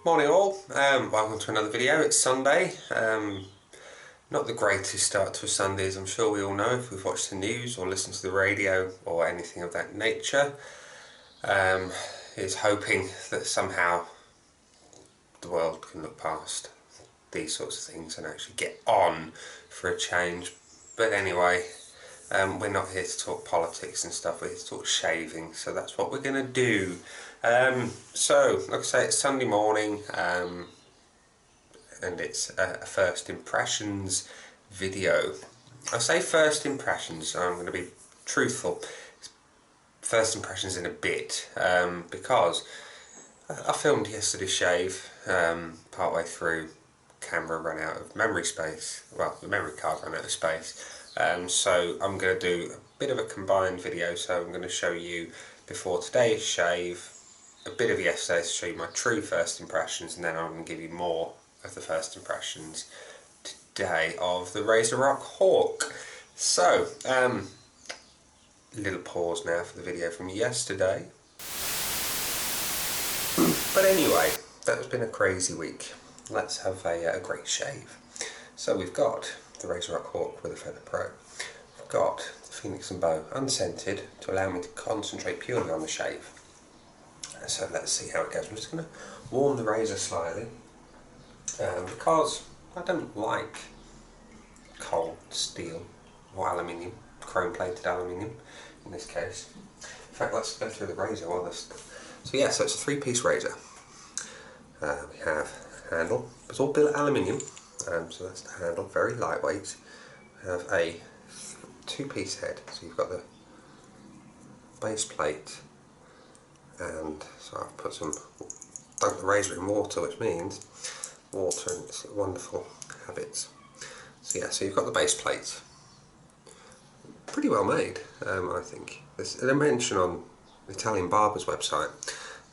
Morning all, welcome to another video. It's Sunday. Not the greatest start to a Sunday, as I'm sure we all know if we've watched the news or listened to the radio or anything of that nature. Is hoping that somehow the world can look past these sorts of things and actually get on for a change. But anyway, we're not here to talk politics and stuff, we're here to talk shaving, so that's what we're going to do. So, like I say, it's Sunday morning, and it's a first impressions video. I say first impressions, I'm going to be truthful. First impressions in a bit, because I filmed yesterday's shave, part way through, camera ran out of memory space, well, the memory card ran out of space, so I'm going to do a bit of a combined video. So I'm going to show you before today's shave, a bit of yesterday's to show you my true first impressions, and then I'm going to give you more of the first impressions today of the RazoRock Hawk. So, little pause now for the video from yesterday. But anyway, that's been a crazy week. Let's have a great shave. So we've got the RazoRock Hawk with a Feather Pro. We've got the Phoenix and Bow unscented to allow me to concentrate purely on the shave. So let's see how it goes. I'm just going to warm the razor slightly, because I don't like cold steel or aluminium, chrome plated aluminium in this case. In fact, let's go through the razor while this. So yeah, so it's a three-piece razor. We have a handle, it's all billet aluminium, so that's the handle, very lightweight. We have a two-piece head, so you've got the base plate, and so I've put some, dunked the razor in water, which means water and its wonderful habits. So yeah, so you've got the base plate. Pretty well made, I think. There's a mention on the Italian barber's website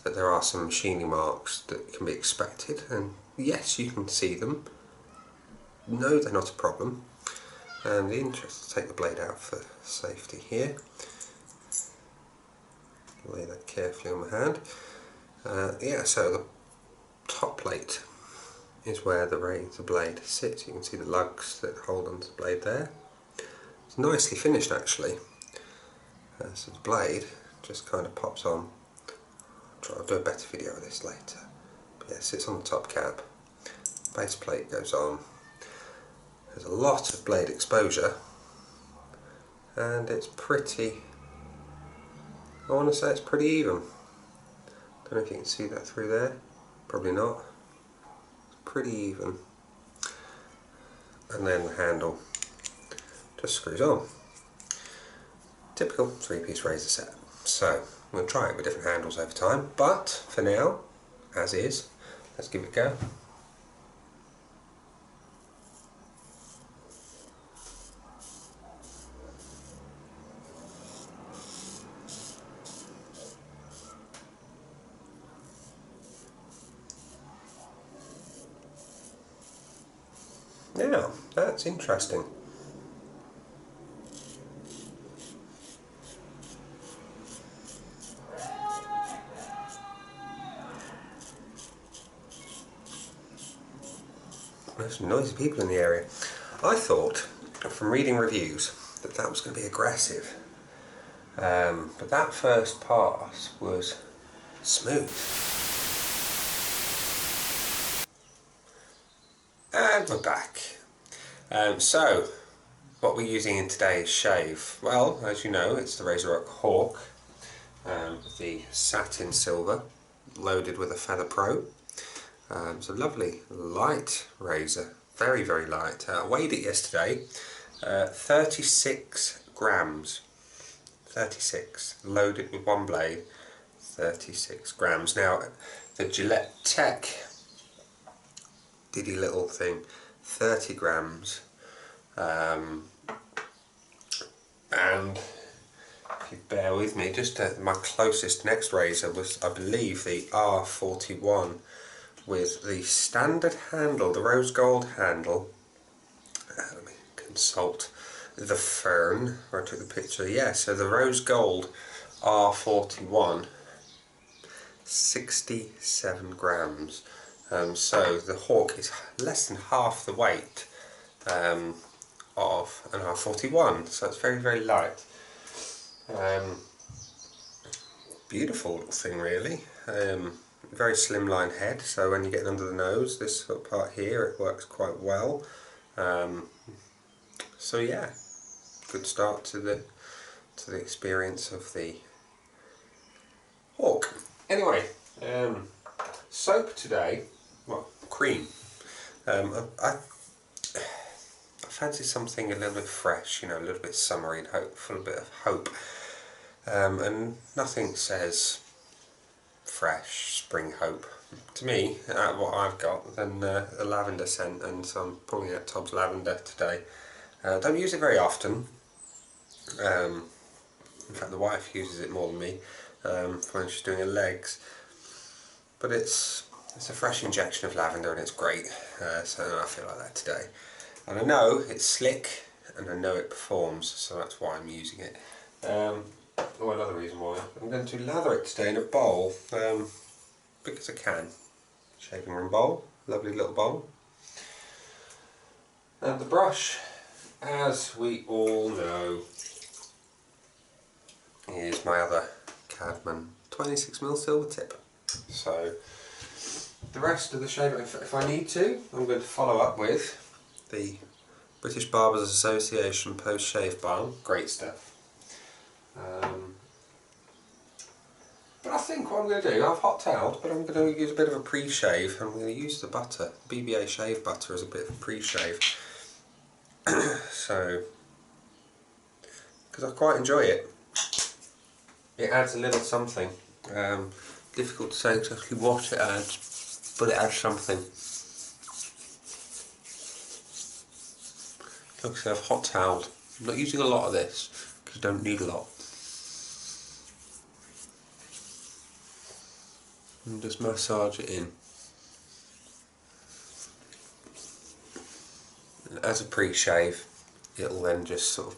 that there are some machining marks that can be expected, and yes, you can see them. No, they're not a problem. And the interest to take the blade out for safety here. Lay that carefully on my hand. Yeah, so the top plate is where the razor blade sits. You can see the lugs that hold onto the blade there. It's nicely finished actually. So the blade just kind of pops on. I'll do a better video of this later. But yeah, it sits on the top cap. Base plate goes on. There's a lot of blade exposure, and it's pretty, I want to say it's pretty even. Don't know if you can see that through there. Probably not. It's pretty even. And then the handle just screws on. Typical three-piece razor set. So I'm going to try it with different handles over time, but for now, as is, let's give it a go. Now, that's interesting. There's some noisy people in the area. I thought, from reading reviews, that that was going to be aggressive. But that first pass was smooth. And we're back. So, what we're using in today's shave, well, as you know, it's the RazoRock Hawk, the satin silver, loaded with a Feather Pro. It's a lovely light razor, very very light. I weighed it yesterday, 36 grams, 36, loaded with one blade, 36 grams. Now the Gillette Tech diddy little thing, 30 grams, and if you bear with me, just my closest next razor was, I believe, the R41 with the standard handle, the rose gold handle. Let me consult the fern where I took the picture. Yeah, so the rose gold R41, 67 grams. So the Hawk is less than half the weight of an R41, so it's very, very light. Beautiful little thing, really. Very slimline head, so when you get under the nose, this sort of part here, it works quite well. So yeah, good start to the experience of the Hawk. Anyway, soap today, well, cream. I fancy something a little bit fresh, you know, a little bit summery and hopeful, a bit of hope. And nothing says fresh, spring hope to me, what I've got, than a lavender scent, and so I'm pulling out Tom's lavender today. Don't use it very often. In fact, the wife uses it more than me when she's doing her legs. But it's a fresh injection of lavender and it's great. So I feel like that today. And I know it's slick and I know it performs, so that's why I'm using it. Another reason why I'm going to lather it today in a bowl, because I can. Shaving room bowl, lovely little bowl. And the brush, as we all know, is my other Cadman 26mm silver tip. So the rest of the shave, if I need to, I'm going to follow up with the British Barbers Association Post Shave Balm. Great stuff. But I think what I'm going to do, I've hot toweled, but I'm going to use a bit of a pre-shave. I'm going to use the butter, BBA shave butter, as a bit of a pre-shave. So, because I quite enjoy it. It adds a little something. Difficult to say exactly what it adds, but it adds something. Like I said, I've hot toweled. I'm not using a lot of this, because you don't need a lot. And just massage it in. And as a pre-shave, it'll then just sort of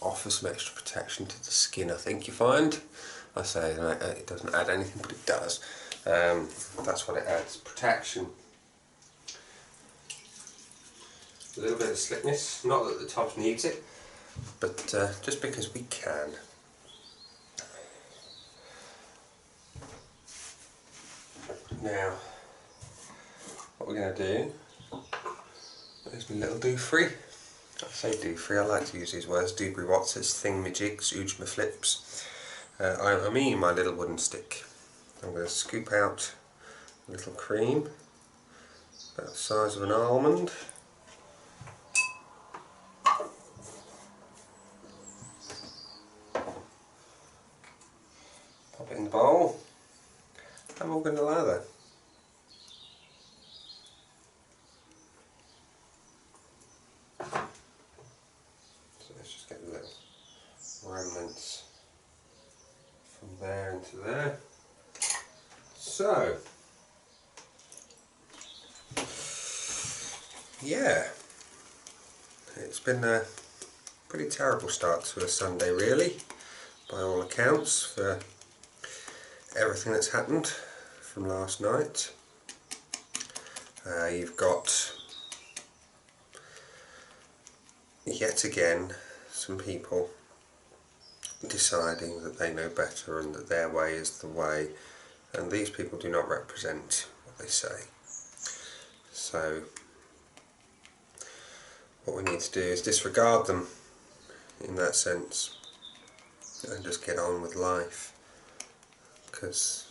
offer some extra protection to the skin, I think you find. I say it doesn't add anything, but it does. That's what it adds, protection. A little bit of slickness, not that the top needs it, but just because we can. Now, what we're going to do is my little do-free. I say do-free, I like to use these words, doobry watsits, thingamajigs, oojma flips. I mean my little wooden stick. I'm going to scoop out a little cream, about the size of an almond. Pop it in the bowl, and we're going to lather. So let's just get the little remnants from there into there. So, yeah, it's been a pretty terrible start to a Sunday, really, by all accounts, for everything that's happened from last night. You've got, yet again, some people deciding that they know better and that their way is the way, and these people do not represent what they say. So what we need to do is disregard them in that sense and just get on with life, because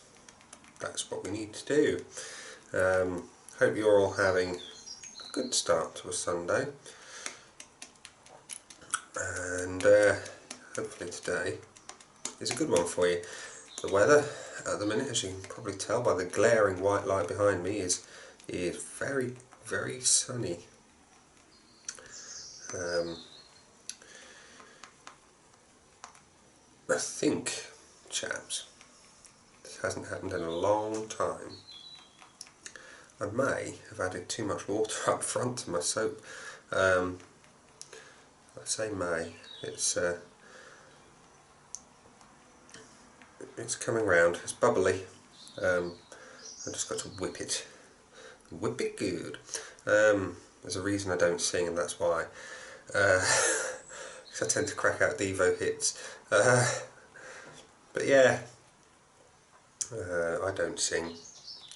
that's what we need to do. Hope you're all having a good start to a Sunday, and hopefully today is a good one for you. The weather at the minute, as you can probably tell by the glaring white light behind me, is very, very sunny. I think, chaps, this hasn't happened in a long time. I may have added too much water up front to my soap. I say may, it's coming round, it's bubbly. I've just got to whip it Whip it good. There's a reason I don't sing, and that's why. Because I tend to crack out Devo hits. But yeah, I don't sing.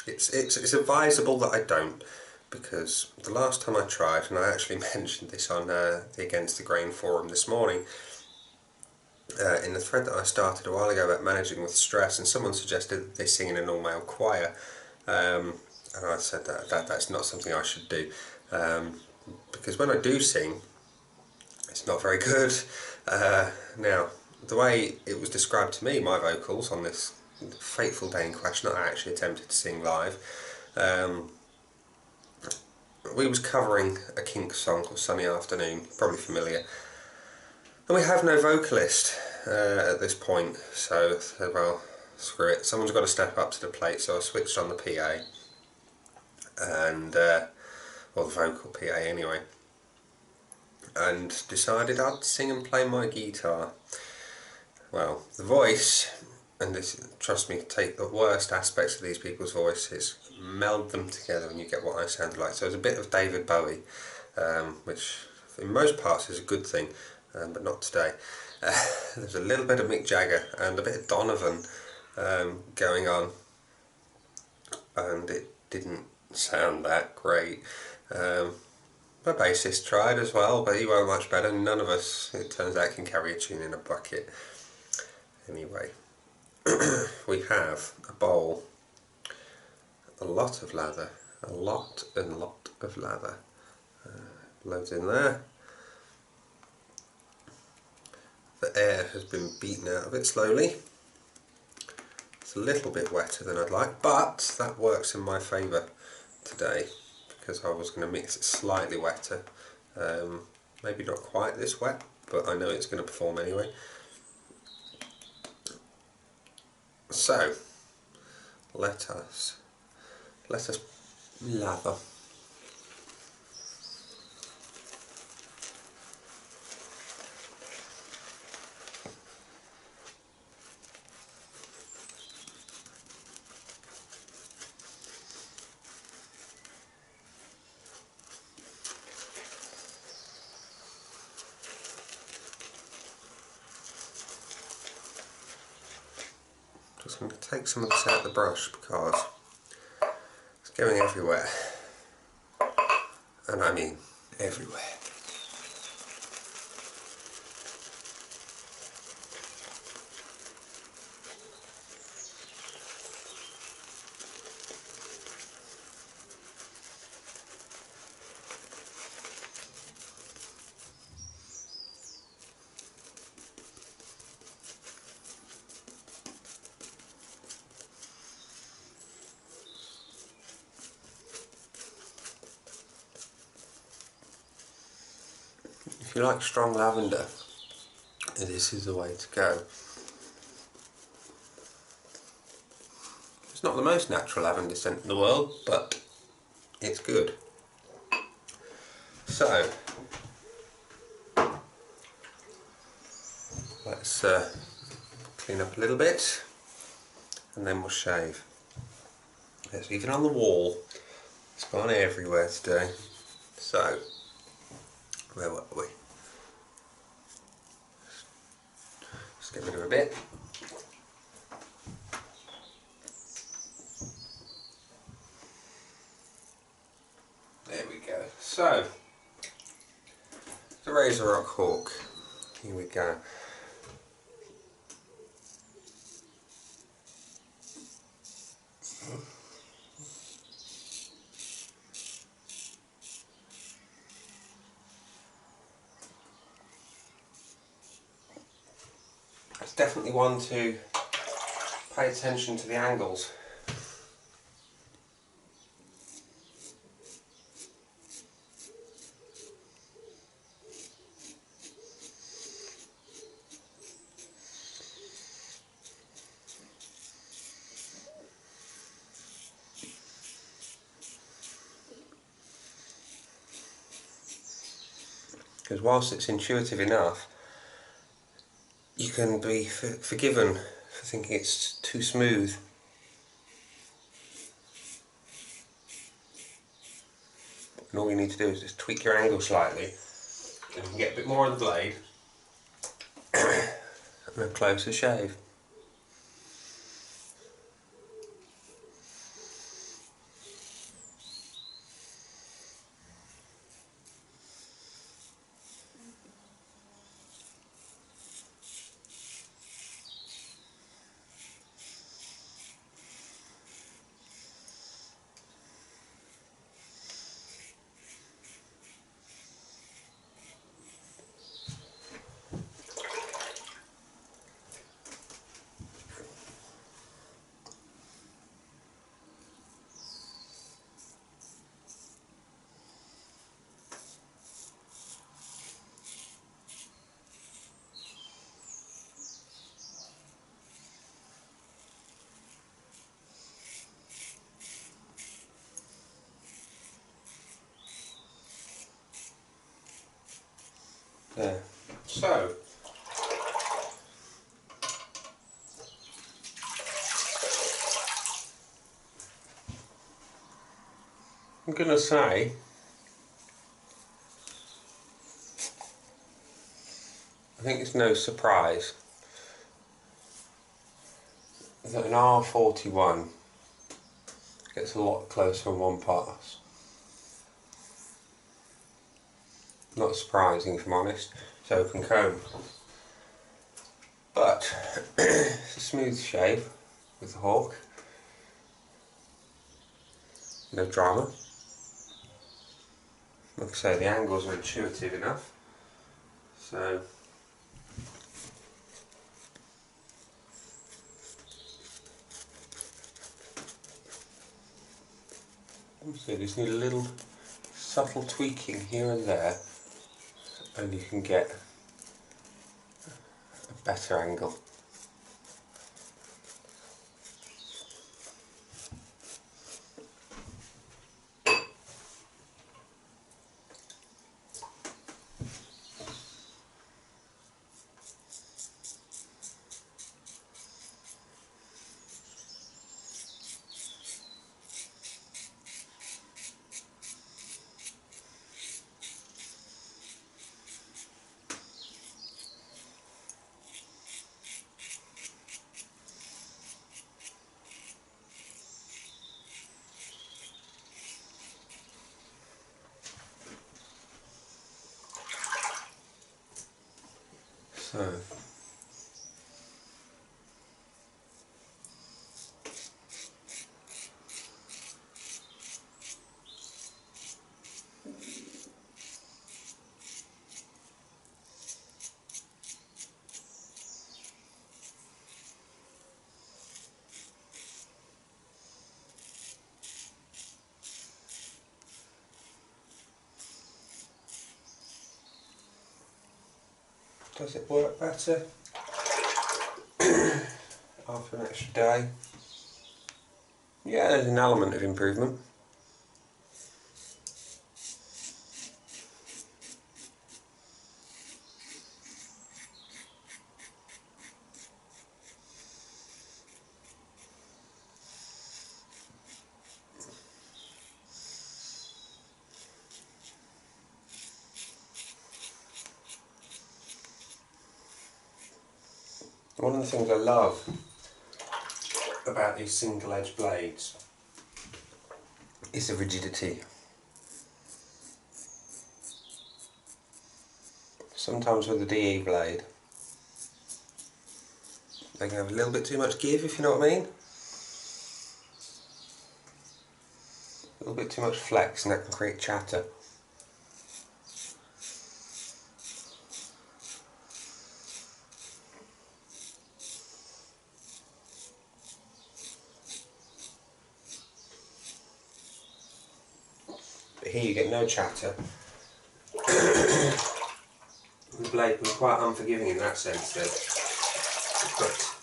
It's advisable that I don't, because the last time I tried, and I actually mentioned this on the Against the Grain forum this morning, in the thread that I started a while ago about managing with stress, and someone suggested that they sing in an all-male choir, and I said that's not something I should do, because when I do sing, it's not very good. Now, the way it was described to me, my vocals on this fateful day in question, I actually attempted to sing live. We was covering a Kinks song called Sunny Afternoon, probably familiar. And we have no vocalist at this point, so I said, well, screw it, someone's got to step up to the plate, so I switched on the PA, and, well, the vocal PA anyway, and decided I'd sing and play my guitar. Well, the voice, and this, trust me, take the worst aspects of these people's voices, meld them together and you get what I sound like. So it's a bit of David Bowie, which in most parts is a good thing, but not today. There's a little bit of Mick Jagger and a bit of Donovan going on, and it didn't sound that great. My bassist tried as well, but he weren't much better. None of us, it turns out, can carry a tune in a bucket. Anyway, we have a bowl, a lot of lather, a lot of lather. Loads in there. The air has been beaten out of it slowly. It's a little bit wetter than I'd like, but that works in my favour today, because I was going to mix it slightly wetter. Maybe not quite this wet, but I know it's going to perform anyway. So, let us lather. Just going to take some of this out of the brush because it's going everywhere, and I mean everywhere. If you like strong lavender, this is the way to go. It's not the most natural lavender scent in the world, but it's good. So, let's clean up a little bit, and then we'll shave. Yes, even on the wall, it's gone everywhere today. So, where were we? Just get rid of a bit. There we go. So, the RazoRock Hawk. Here we go. It's definitely one to pay attention to the angles. Because whilst it's intuitive enough, you can be forgiven for thinking it's too smooth. and all you need to do is just tweak your angle slightly, and you can get a bit more on the blade and a closer shave. There. So, I'm going to say I think it's no surprise that an R41 gets a lot closer on one pass. Not surprising, if I'm honest. It's open comb. But it's a smooth shave with the Hawk. No drama. Like I say, the angles are intuitive enough. So you just need a little subtle tweaking here and there, and you can get a better angle. So does it work better after an extra day? Yeah, there's an element of improvement. One of the things I love about these single edge blades is the rigidity. Sometimes with a DE blade they can have a little bit too much give, if you know what I mean. A little bit too much flex and that can create chatter. But here you get no chatter. The blade can be quite unforgiving in that sense then. But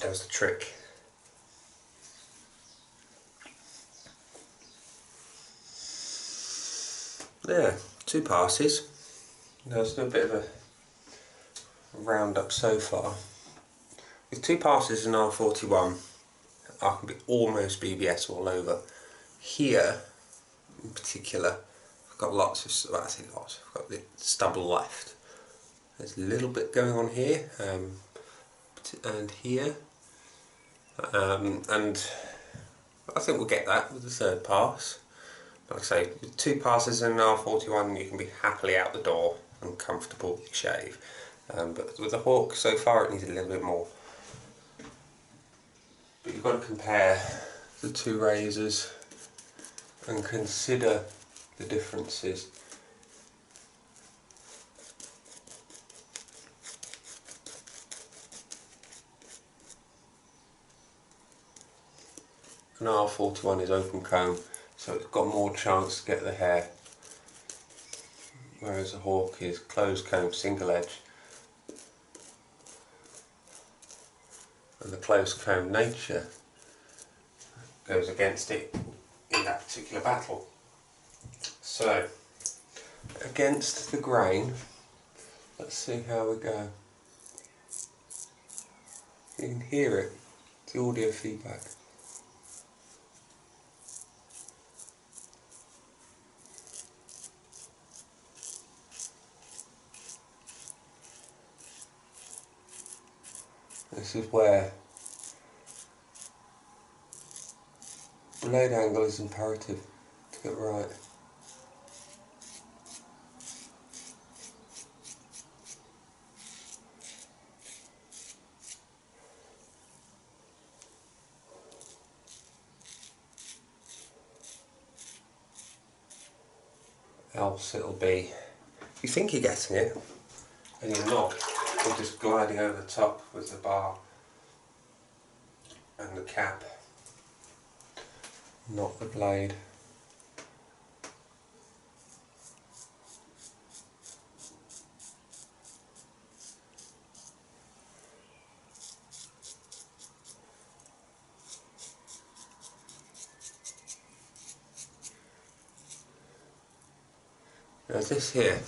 there's the trick. There, 2 passes. Now let's do a bit of a round up so far. With 2 passes in R41, I can be almost BBS all over. Here, in particular. I've got lots of, well, I say lots, I've got the stubble left. There's a little bit going on here and here, and I think we'll get that with the third pass. Like I say, with 2 passes and an R41 you can be happily out the door and comfortable shave. But with the Hawk so far it needs a little bit more. But you've got to compare the 2 razors and consider the differences. An R41 is open comb, so it's got more chance to get the hair, whereas a Hawk is closed comb, single edge. And the closed comb nature goes against it in that particular battle. So, against the grain, let's see how we go. You can hear it, it's the audio feedback. This is where blade angle is imperative to get right. Else it'll be, you think you're getting it and you're not. You're just gliding over the top with the bar and the cap, not the blade. Now this here,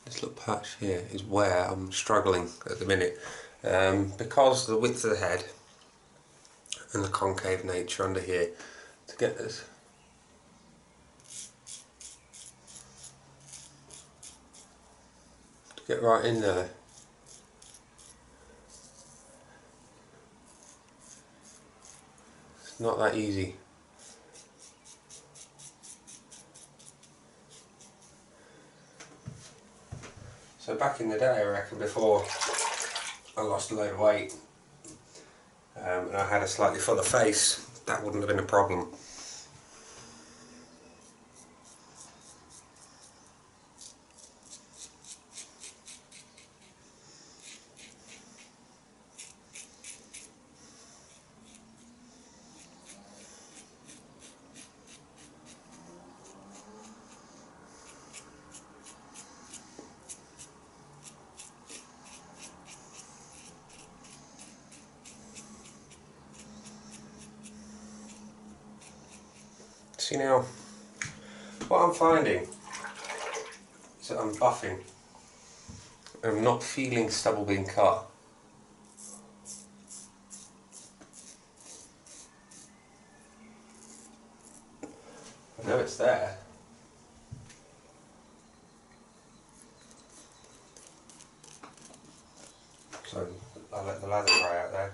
this little patch here is where I'm struggling at the minute, because of the width of the head and the concave nature under here, to get this right in there. It's not that easy. So back in the day, I reckon, before I lost a load of weight and I had a slightly fuller face, that wouldn't have been a problem. See now, what I'm finding is that I'm buffing. I'm not feeling stubble being cut. I know it's there. So I'll let the lather dry out there.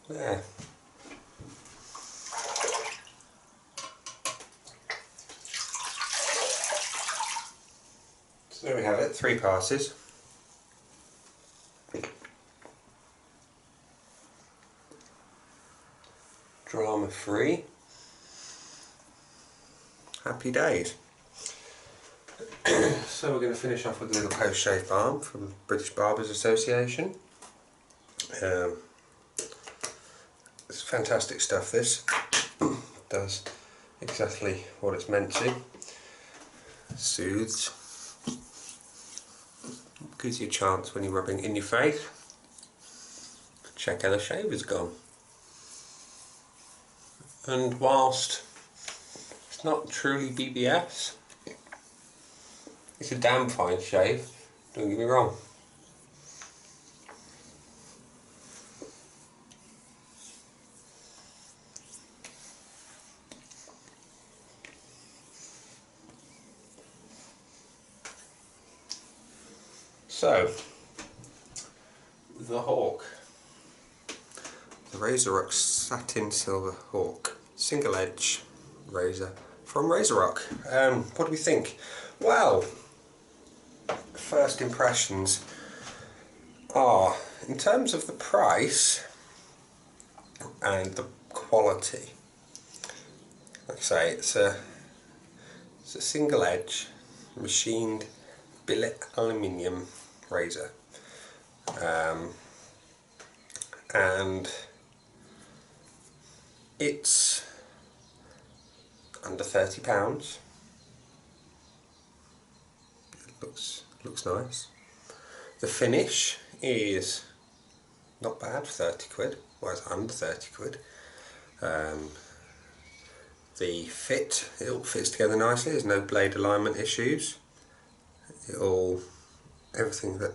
There. So there we have it, 3 passes. Drama free. Happy days. So we're going to finish off with a little post-shave balm from British Barbers Association. It's fantastic stuff, this. Does exactly what it's meant to. Soothes. Gives you a chance when you're rubbing it in your face. Check how the shave has gone. And whilst it's not truly BBS, it's a damn fine shave, don't get me wrong. So, the Hawk. The RazoRock Satin Silver Hawk. Single edge razor from RazoRock. What do we think? Well, first impressions are, in terms of the price and the quality, like I say, it's a single edge machined billet aluminium razor, and it's under £30. It looks nice. The finish is not bad for 30 quid, well, it's under 30 quid. The fit, it all fits together nicely, there's no blade alignment issues. Everything that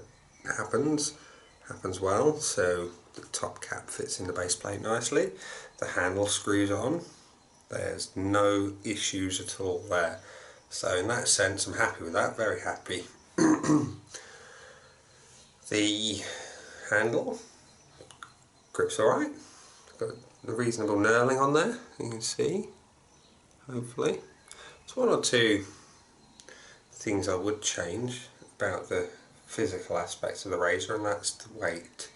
happens well, so the top cap fits in the base plate nicely, the handle screws on, there's no issues at all there. So in that sense I'm happy with that, very happy. The handle grips alright, got the reasonable knurling on there, you can see, hopefully. There's one or two things I would change about the physical aspects of the razor, and that's the weight.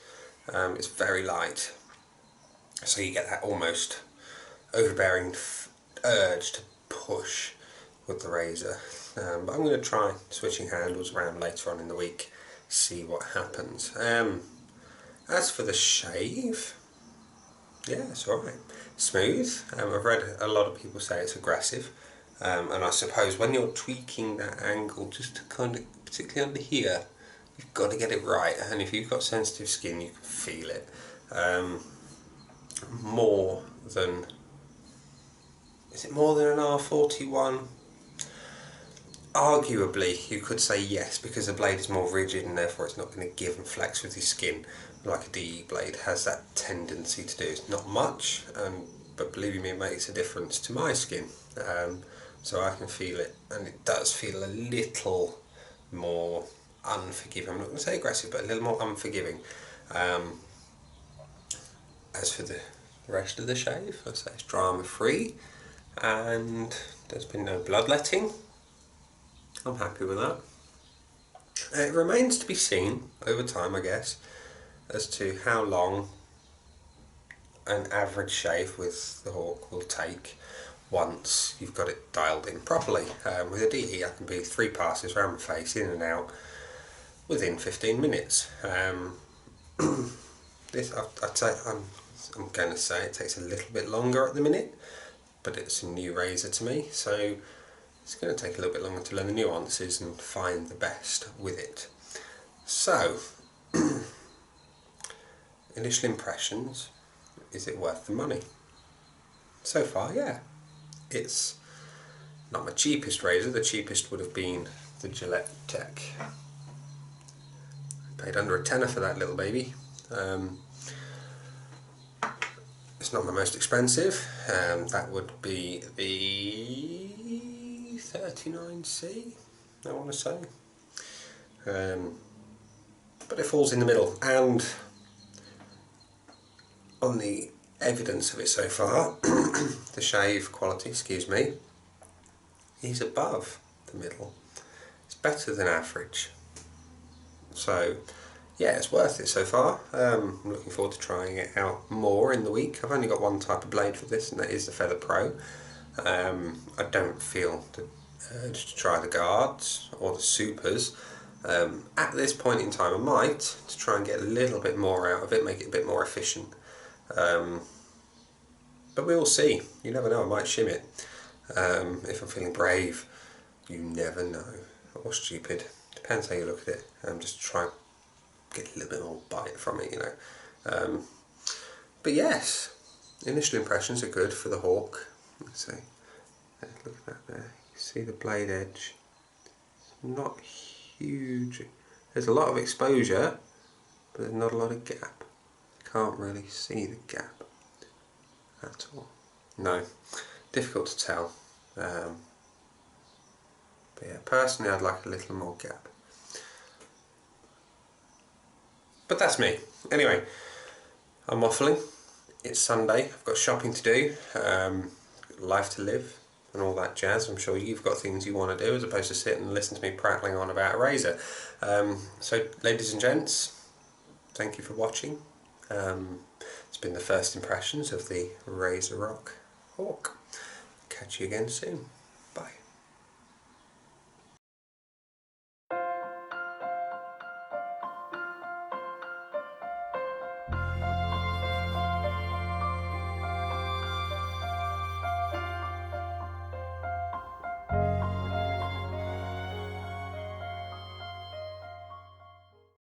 It's very light, so you get that almost overbearing urge to push with the razor. But I'm going to try switching handles around later on in the week, see what happens. As for the shave, yeah, it's alright. Smooth. I've read a lot of people say it's aggressive, and I suppose when you're tweaking that angle just to kind of, particularly under here, you've got to get it right, and if you've got sensitive skin you can feel it. More than, is it more than an R41? Arguably you could say yes, because the blade is more rigid and therefore it's not going to give and flex with your skin like a DE blade has that tendency to do. It's not much, but believe me, it makes a difference to my skin. So I can feel it, and it does feel a little more unforgiving. I'm not going to say aggressive, but a little more unforgiving. As for the rest of the shave, I say it's drama free, and there's been no bloodletting. I'm happy with that. It remains to be seen over time, I guess, as to how long an average shave with the Hawk will take once you've got it dialed in properly. With a DE I can be 3 passes around my face, in and out, within 15 minutes. This, I'm going to say it takes a little bit longer at the minute, but it's a new razor to me, so it's going to take a little bit longer to learn the nuances and find the best with it. So, initial impressions, is it worth the money? So far, yeah. It's not my cheapest razor. The cheapest would have been the Gillette Tech. Paid under a tenner for that little baby. It's not my most expensive. That would be the 39C, I want to say. But it falls in the middle, and on the evidence of it so far, the shave quality, excuse me, is above the middle. It's better than average. So yeah, it's worth it so far. I'm looking forward to trying it out more in the week. I've only got one type of blade for this, and that is the Feather Pro. I don't feel the urge to try the guards or the supers. At this point in time I might, to try and get a little bit more out of it, make it a bit more efficient. but we'll see. You never know, I might shim it. If I'm feeling brave, you never know. Or stupid, depends how you look at it. Just try and get a little bit more bite from it, you know. But yes, initial impressions are good for the Hawk. Let's see, look at that there. You see the blade edge, not huge. There's a lot of exposure, but there's not a lot of gap. Can't really see the gap at all. No, difficult to tell. But yeah, personally I'd like a little more gap. But that's me. Anyway, I'm waffling. It's Sunday, I've got shopping to do, life to live and all that jazz. I'm sure you've got things you want to do as opposed to sit and listen to me prattling on about a razor. So ladies and gents, thank you for watching. It's been the first impressions of the RazoRock Hawk. Catch you again soon.